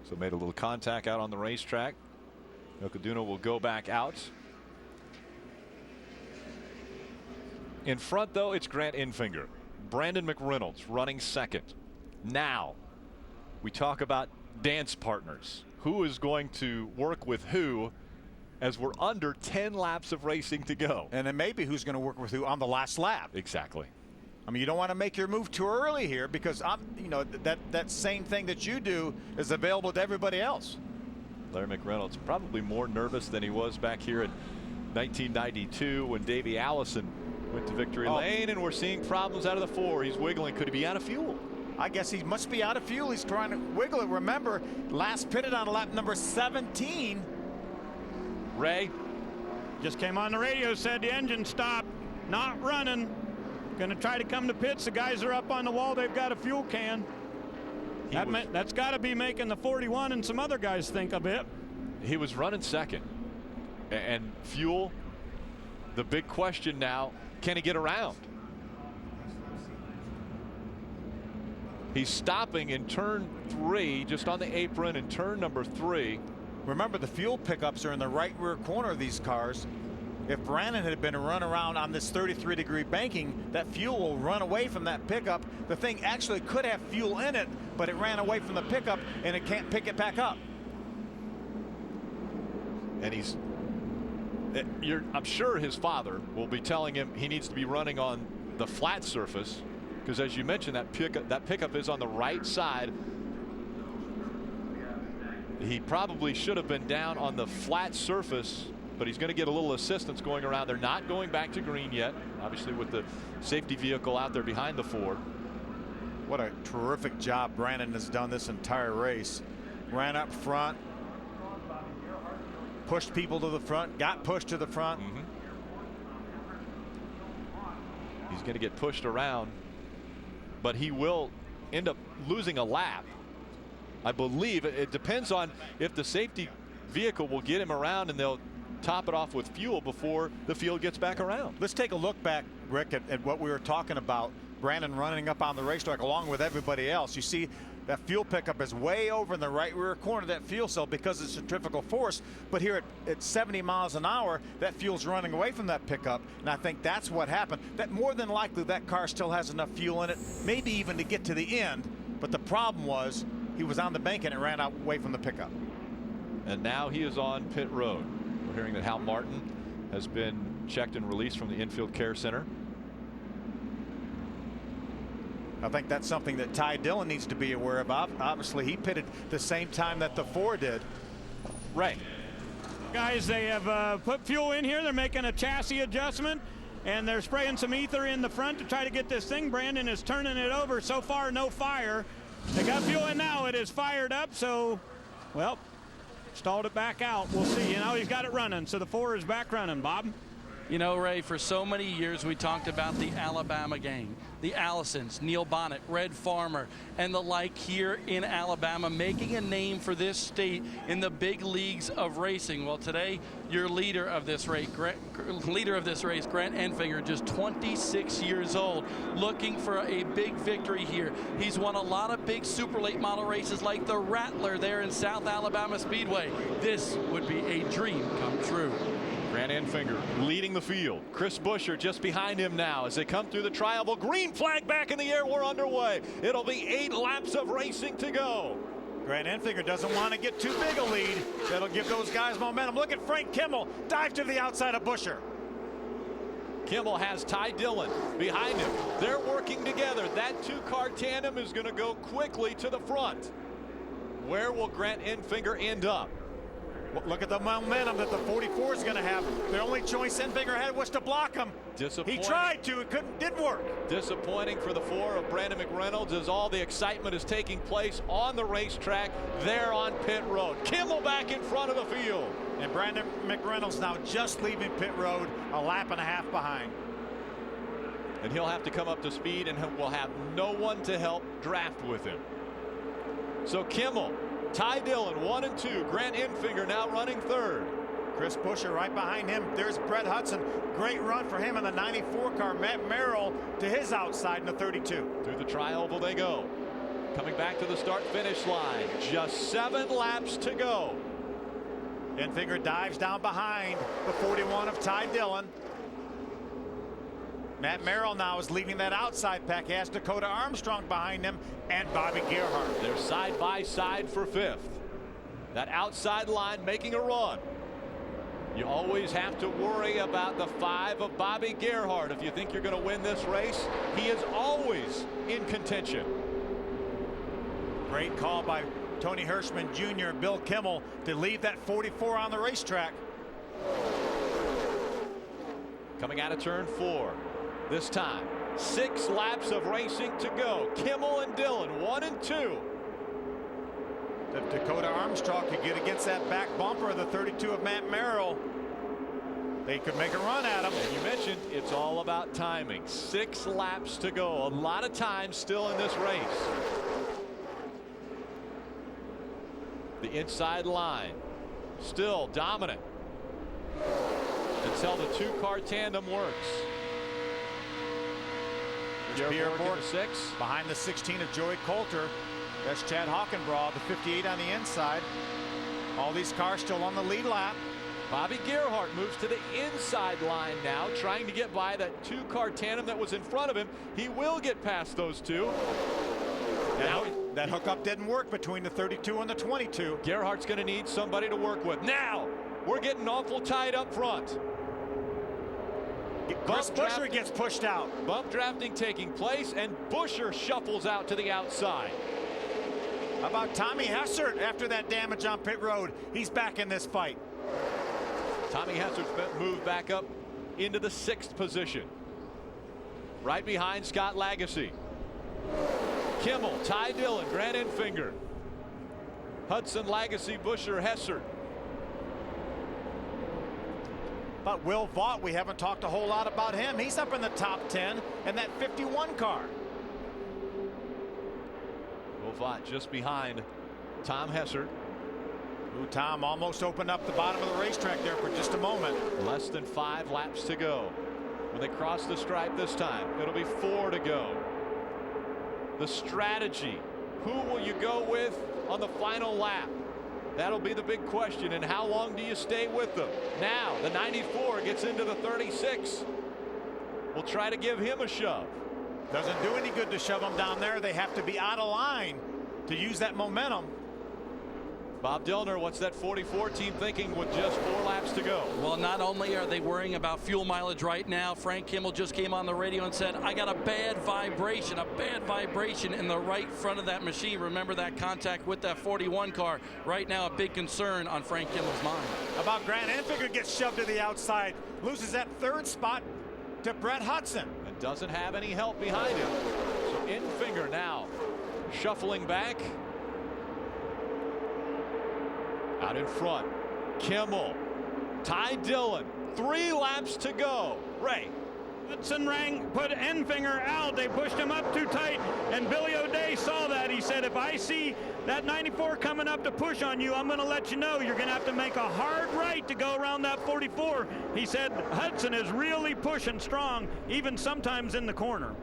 So made a little contact out on the racetrack. Nocaduna will go back out. In front, though, it's Grant Enfinger. Brandon McReynolds running second. Now, we talk about dance partners. Who is going to work with who as we're under 10 laps of racing to go? And then maybe who's going to work with who on the last lap. Exactly. I mean, you don't want to make your move too early here because that same thing that you do is available to everybody else. Larry McReynolds probably more nervous than he was back here in 1992 when Davey Allison went to victory lane, and we're seeing problems out of the 4. He's wiggling. Could he be out of fuel? I guess he must be out of fuel. He's trying to wiggle it. Remember, last pitted on lap number 17. Ray just came on the radio, said the engine stopped, not running. Going to try to come to pits. The guys are up on the wall. They've got a fuel can. That's got to be making the 41 and some other guys think a bit. He was running second. And fuel, the big question now, can he get around? He's stopping in turn 3, just on the apron in turn number 3. Remember, the fuel pickups are in the right rear corner of these cars. If Brandon had been run around on this 33-degree banking, that fuel will run away from that pickup. The thing actually could have fuel in it, but it ran away from the pickup and it can't pick it back up. And I'm sure his father will be telling him he needs to be running on the flat surface, because as you mentioned, that pickup is on the right side. He probably should have been down on the flat surface, but he's going to get a little assistance going around. They're not going back to green yet, obviously, with the safety vehicle out there behind the 4. What a terrific job Brandon has done this entire race. Ran up front, pushed people to the front, got pushed to the front. He's going to get pushed around, but he will end up losing a lap. I believe it depends on if the safety vehicle will get him around and they'll top it off with fuel before the field gets back around. Let's take a look back, Rick, at what we were talking about. Brandon running up on the racetrack along with everybody else. You see that fuel pickup is way over in the right rear corner of that fuel cell because it's centrifugal force. But here at 70 miles an hour, that fuel's running away from that pickup. And I think that's what happened. That more than likely that car still has enough fuel in it, maybe even to get to the end. But the problem was he was on the bank and it ran out away from the pickup. And now he is on pit road. We're hearing that Hal Martin has been checked and released from the infield care center. I think that's something that Ty Dillon needs to be aware of. Obviously, he pitted the same time that the 4 did. Right. Guys, they have put fuel in here. They're making a chassis adjustment, and they're spraying some ether in the front to try to get this thing. Brandon is turning it over. So far, no fire. They got fuel in now. It is fired up, so, well, stalled it back out. We'll see. You know, he's got it running, so the 4 is back running. Bob? You know, Ray, for so many years we talked about the Alabama gang, the Allisons, Neil Bonnet, Red Farmer, and the like here in Alabama, making a name for this state in the big leagues of racing. Well, today, your leader of this race, Grant Enfinger, just 26 years old, looking for a big victory here. He's won a lot of big super late model races like the Rattler there in South Alabama Speedway. This would be a dream come true. Grant Enfinger leading the field. Chris Buescher just behind him now as they come through the tri-oval. Green flag back in the air. We're underway. It'll be 8 laps of racing to go. Grant Enfinger doesn't want to get too big a lead. That'll give those guys momentum. Look at Frank Kimmel dive to the outside of Buescher. Kimmel has Ty Dillon behind him. They're working together. That 2-car tandem is going to go quickly to the front. Where will Grant Enfinger end up? Look at the momentum that the 44 is going to have. The only choice Enfinger had was to block him. He tried to, it didn't work. Disappointing for the 4 of Brandon McReynolds as all the excitement is taking place on the racetrack there on pit road. Kimmel back in front of the field. And Brandon McReynolds now just leaving pit road, a lap and a half behind. And he'll have to come up to speed and will have no one to help draft with him. So Kimmel, Ty Dillon 1 and 2. Grant Enfinger now running 3rd. Chris Buescher right behind him. There's Brett Hudson. Great run for him in the 94 car. Matt Merrill to his outside in the 32. Through the tri-oval they go. coming back to the start-finish line. Just 7 laps to go. Enfinger dives down behind the 41 of Ty Dillon. Matt Merrill now is leading that outside pack. He has Dakota Armstrong behind him and Bobby Gerhart. They're side by side for 5th. That outside line making a run. You always have to worry about the 5 of Bobby Gerhart. If you think you're going to win this race, he is always in contention. Great call by Tony Hirschman Jr. and Bill Kimmel to leave that 44 on the racetrack. Coming out of turn 4. This time, 6 laps of racing to go. Kimmel and Dillon, 1 and 2. If Dakota Armstrong could get against that back bumper of the 32 of Matt Merrill, they could make a run at him. And you mentioned it's all about timing. 6 laps to go. A lot of time still in this race. The inside line still dominant until the 2-car tandem works. Pierre Bourque 6 behind the 16 of Joey Coulter. That's Chad Hockenbraw, the 58 on the inside. All these cars still on the lead lap. Bobby Gerhart moves to the inside line now, trying to get by that 2-car tandem that was in front of him. He will get past those 2. Now that hookup didn't work between the 32 and the 22. Gerhart's going to need somebody to work with. Now we're getting awful tight up front. Chris Buescher gets pushed out. Bump drafting taking place, and Buescher shuffles out to the outside. How about Tommy Hessert after that damage on pit road? He's back in this fight. Tommy Hessert's moved back up into the 6th position. Right behind Scott Lagasse. Kimmel, Ty Dillon, Grant Enfinger. Hudson, Lagasse, Buescher, Hessert. But Will Vaught, we haven't talked a whole lot about him. He's up in the top 10 in that 51 car. Will Vaught just behind Tom Hessert. Who Tom almost opened up the bottom of the racetrack there for just a moment. Less than 5 laps to go. When they cross the stripe this time, it'll be 4 to go. The strategy. Who will you go with on the final lap? That'll be the big question. And how long do you stay with them? Now the 94 gets into the 36. We'll try to give him a shove. Doesn't do any good to shove them down there. They have to be out of line to use that momentum. Bob Dillner, what's that 44 team thinking with just 4 laps to go? Well, not only are they worrying about fuel mileage right now, Frank Kimmel just came on the radio and said, I got a bad vibration in the right front of that machine. Remember that contact with that 41 car. Right now, a big concern on Frank Kimmel's mind. How about Grant Enfinger gets shoved to the outside, loses that 3rd spot to Brett Hudson. And doesn't have any help behind him. So Enfinger now shuffling back. Out in front, Kimmel, Ty Dillon, 3 laps to go. Ray. Hudson put Enfinger out. They pushed him up too tight, and Billy O'Day saw that. He said, if I see that 94 coming up to push on you, I'm going to let you know you're going to have to make a hard right to go around that 44. He said Hudson is really pushing strong, even sometimes in the corner.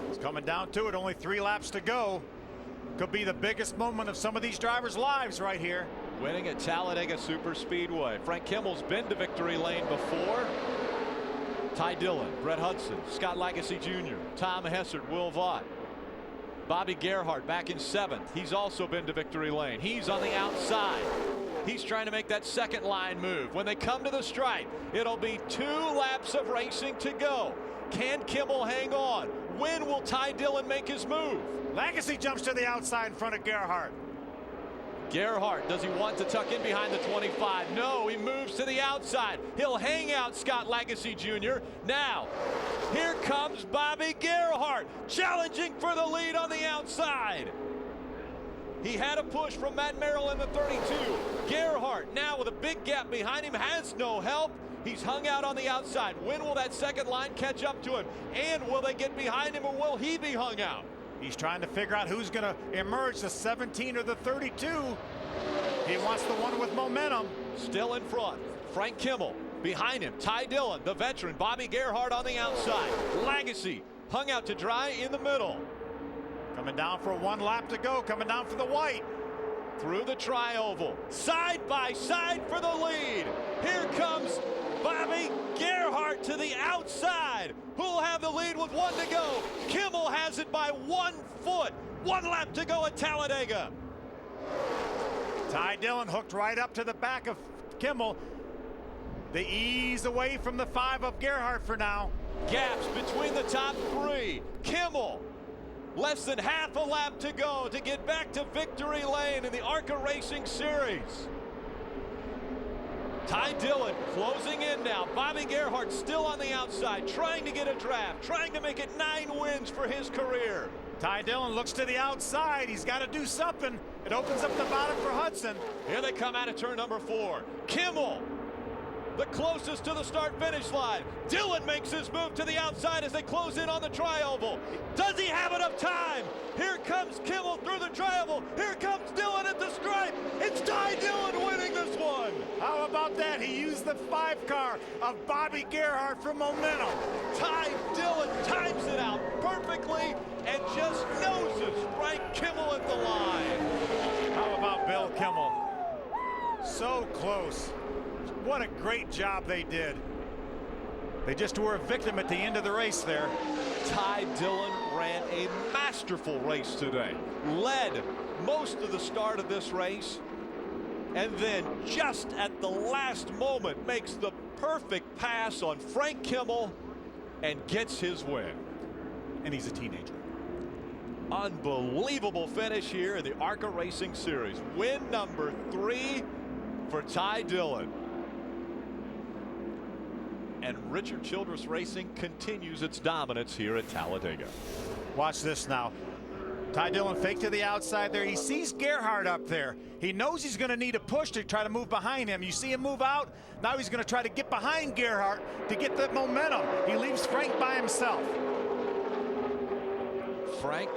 It's coming down to it, only 3 laps to go. Could be the biggest moment of some of these drivers' lives right here. Winning at Talladega Superspeedway. Frank Kimmel's been to victory lane before. Ty Dillon, Brett Hudson, Scott Lagasse Jr., Tom Hessert, Will Vaught. Bobby Gerhart back in 7th. He's also been to victory lane. He's on the outside. He's trying to make that 2nd line move. When they come to the stripe, it'll be 2 laps of racing to go. Can Kimmel hang on? When will Ty Dillon make his move? Lagasse jumps to the outside in front of Gerhart. Gerhart, does he want to tuck in behind the 25? No, he moves to the outside. He'll hang out Scott Lagasse Jr. Now, here comes Bobby Gerhart, challenging for the lead on the outside. He had a push from Matt Merrill in the 32. Gerhart now with a big gap behind him, has no help. He's hung out on the outside. When will that 2nd line catch up to him? And will they get behind him, or will he be hung out? He's trying to figure out who's going to emerge, the 17 or the 32. He wants the one with momentum. Still in front, Frank Kimmel. Behind him, Ty Dillon, the veteran. Bobby Gerhart on the outside. Lagasse hung out to dry in the middle. Coming down for one lap to go, coming down for the white. Through the tri-oval, side by side for the lead. Here comes Bobby Gerhart to the outside. Who'll have the lead with 1 to go? Kimmel has it by 1 foot. 1 lap to go at Talladega. Ty Dillon hooked right up to the back of Kimmel. They ease away from the 5 of Gerhart for now. Gaps between the top 3. Kimmel, less than half a lap to go to get back to victory lane in the ARCA Racing Series. Ty Dillon closing in now. Bobby Gerhart still on the outside, trying to get a draft, trying to make it 9 wins for his career. Ty Dillon looks to the outside. He's got to do something. It opens up the bottom for Hudson. Here they come out of turn number 4. Kimmel, the closest to the start-finish line. Dillon makes his move to the outside as they close in on the tri-oval. Does he have enough time? Here comes Kimmel through the tri-oval. Here comes Dillon at the stripe. It's Ty Dillon winning this one. How about that? He used the 5 car of Bobby Gerhart for momentum. Ty Dillon times it out perfectly and just noses Frank Kimmel at the line. How about Bill Kimmel? So close. What a great job they did. They just were a victim at the end of the race there. Ty Dillon ran a masterful race today. Led most of the start of this race. And then just at the last moment makes the perfect pass on Frank Kimmel and gets his win. And he's a teenager. Unbelievable finish here in the ARCA Racing Series. Win number 3 for Ty Dillon. And Richard Childress Racing continues its dominance here at Talladega. Watch this now. Ty Dillon fake to the outside there. He sees Gerhart up there. He knows he's going to need a push to try to move behind him. You see him move out. Now he's going to try to get behind Gerhart to get that momentum. He leaves Frank by himself. Frank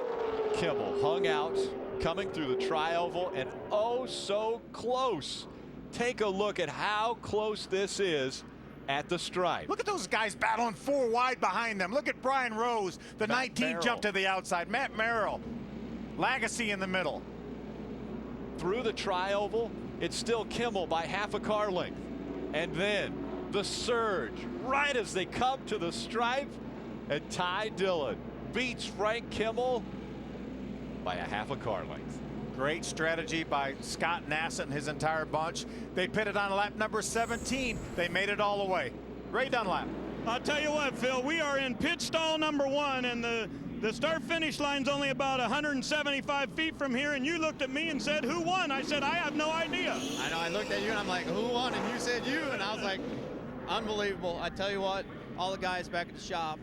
Kimmel hung out, coming through the tri-oval, and oh so close. Take a look at how close this is at the stripe. Look at those guys battling 4 wide behind them. Look at Brian Rose, the Matt 19 Merrill. jump to the outside. Matt Merrill, Lagacy in the middle. Through the tri-oval, it's still Kimmel by half a car length. And then the surge right as they come to the stripe, and Ty Dillon beats Frank Kimmel by a half a car length. Great strategy by Scott Nassett and his entire bunch. They pitted on lap number 17. They made it all the way. Ray Dunlap. I'll tell you what, Phil, we are in pit stall number 1, and the start-finish line's only about 175 feet from here, and you looked at me and said, who won? I said, I have no idea. I know, I looked at you and I'm like, who won? And you said you, and I was like, unbelievable. I tell you what, all the guys back at the shop,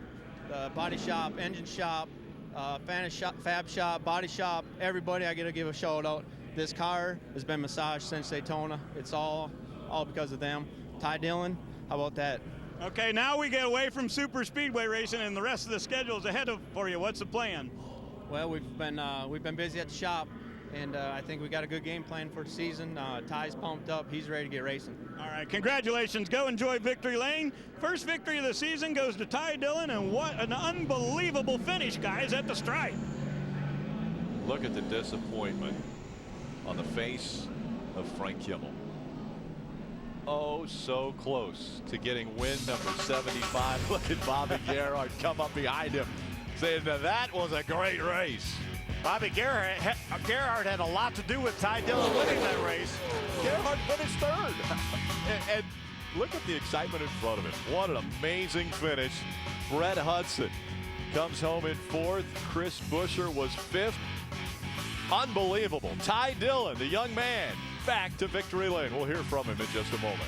the body shop, engine shop, fab shop, body shop, everybody, I gotta give a shout out. This car has been massaged since Daytona. It's all because of them. Ty Dillon, how about that? Okay, now we get away from super speedway racing, and the rest of the schedule is ahead for you. What's the plan? Well, we've been busy at the shop, and I think we got a good game plan for the season. Ty's pumped up. He's ready to get racing. All right, congratulations. Go enjoy victory lane. First victory of the season goes to Ty Dillon, and what an unbelievable finish, guys, at the stripe. Look at the disappointment on the face of Frank Kimmel. Oh, so close to getting win number 75. Look at Bobby Gerhart come up behind him, saying that was a great race. Bobby Gerhart had a lot to do with Ty Dillon winning that race. Gerhart finished 3rd. and look at the excitement in front of him. What an amazing finish. Brett Hudson comes home in 4th. Chris Buescher was 5th. Unbelievable. Ty Dillon, the young man, back to victory lane. We'll hear from him in just a moment.